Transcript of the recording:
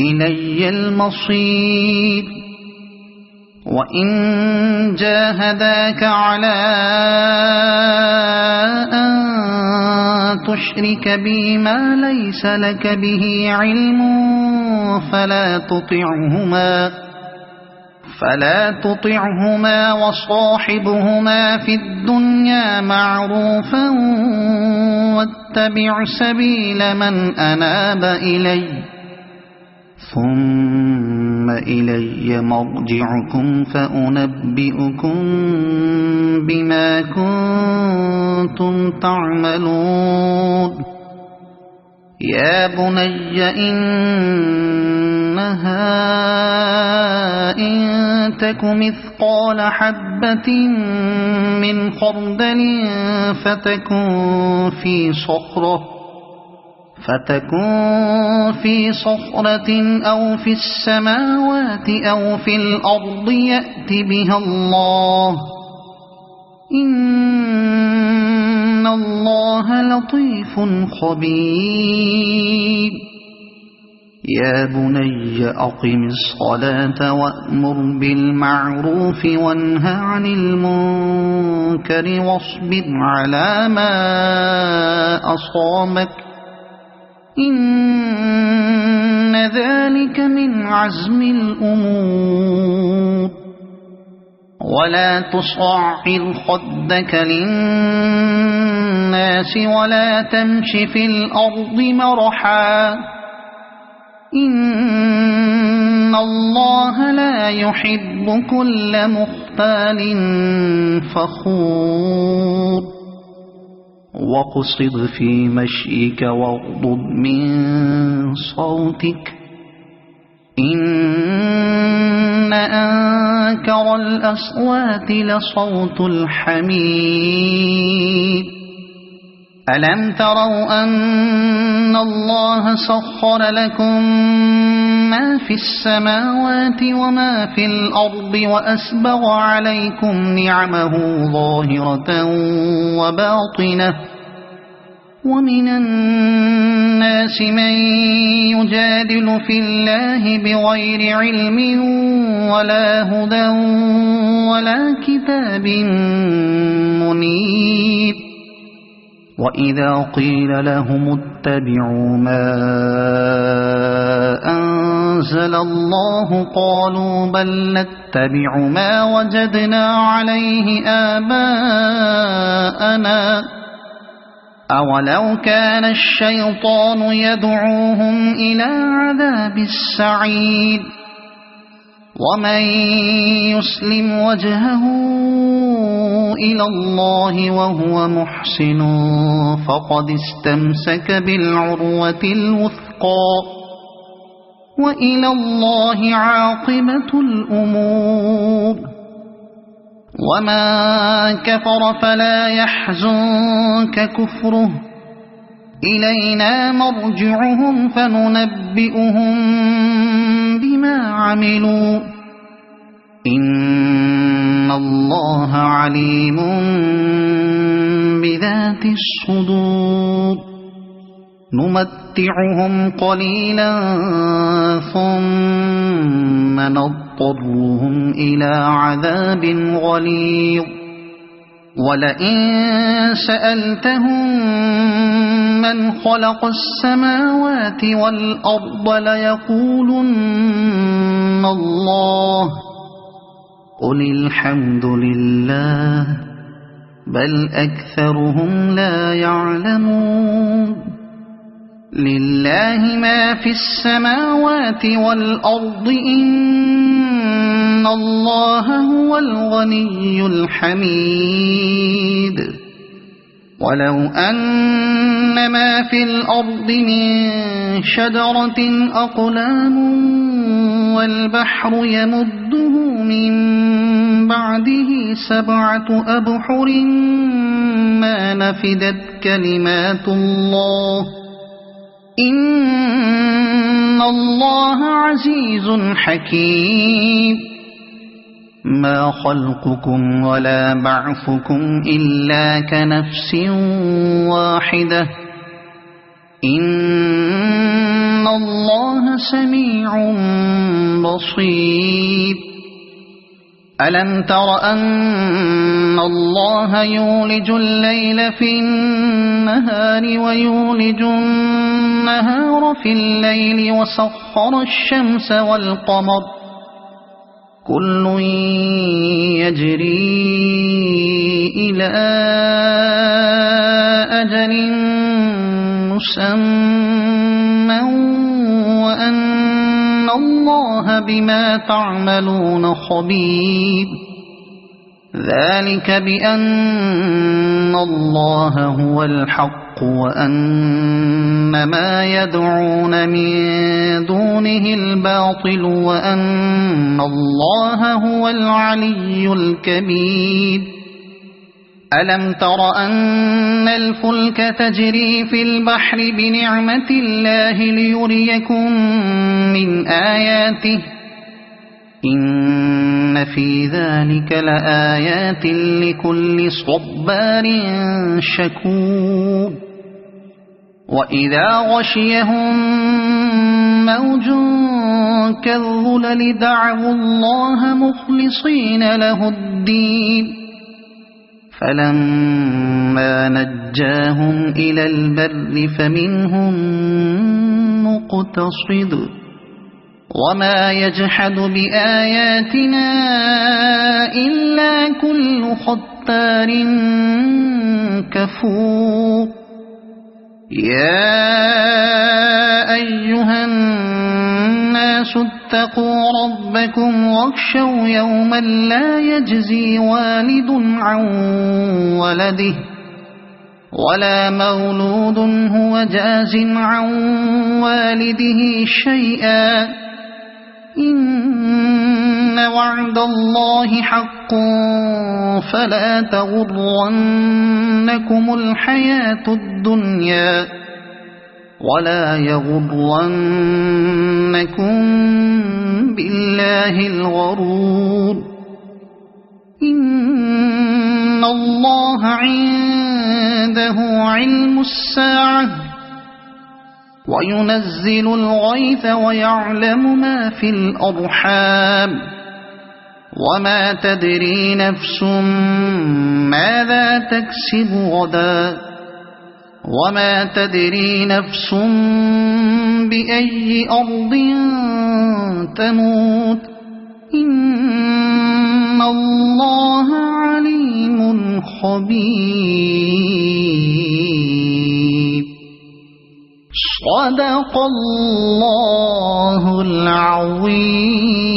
إلي المصير وإن جاهداك على أن تشرك بي ما ليس لك به علم فلا تطعهما وصاحبهما في الدنيا معروفا واتبع سبيل من أناب إلي ثم إلي مرجعكم فأنبئكم بما كنتم تعملون يا بني إنها إن تك مثقال حبة من خردل فتكن في صخرة أو في السماوات أو في الأرض يأت بها الله إن الله لطيف خبير يا بني أقم الصلاة وأمر بالمعروف وانه عن المنكر واصبر على ما أصابك إن ذلك من عزم الأمور ولا تصعر خدك للناس ولا تمش في الأرض مرحا إن الله لا يحب كل مختال فخور واقصد في مشيك واغضض من صوتك إن أنكر الأصوات لصوت الحمير ألم تروا أن الله سخر لكم ما في السماوات وما في الأرض وأسبغ عليكم نعمه ظاهرة وباطنة ومن الناس من يجادل في الله بغير علم ولا هدى ولا كتاب منير وإذا قيل لهم اتبعوا ما أنزل الله قالوا بل نتبع ما وجدنا عليه آباءنا أولو كان الشيطان يدعوهم إلى عذاب السعير ومن يسلم وجهه إلى الله وهو محسن فقد استمسك بالعروة الوثقى وإلى الله عاقبة الأمور وما كفر فلا يحزنك كفره إلينا مرجعهم فننبئهم بما عملوا إن الله عليم بذات الصدور نمتعهم قليلا ثم نضطرهم إلى عذاب غليظ ولئن سألتهم من خلق السماوات والأرض ليقولن الله قل الحمد لله بل أكثرهم لا يعلمون لله ما في السماوات والأرض إن الله هو الغني الحميد ولو أن ما في الأرض من شجرة أقلام والبحر يمده من بعده 7 أبحر ما نفدت كلمات الله إن الله عزيز حكيم ما خلقكم ولا بعثكم إلا كنفس واحدة إن الله سميع بصير ألم تر أن الله يولج الليل في النهار ويولج النهار في الليل وسخر الشمس والقمر كل يجري إلى أجل مسمى وأن الله بما تعملون خبير ذلك بأن الله هو الحق وأن ما يدعون من دونه الباطل وأن الله هو العلي الكبير ألم تر أن الفلك تجري في البحر بنعمة الله ليريكم من آياته إن في ذلك لآيات لكل صبار شكور وإذا غشيهم موج كالظلل دعوا الله مخلصين له الدين فلما نجاهم إلى البر فمنهم مقتصد وما يجحد بآياتنا إلا كل ختار كفور يا أيها الناس اتقوا ربكم واخشوا يوما لا يجزي والد عن ولده ولا مولود هو جاز عن والده شيئا إن وعد الله حق فلا تغرنكم الحياة الدنيا ولا يغرنكم بالله الغرور إن الله عنده علم الساعة وينزل الغيث ويعلم ما في الأرحام وما تدري نفس ماذا تكسب غدا وما تدري نفس بأي أرض تموت إن الله عليم خبير صدق الله العظيم.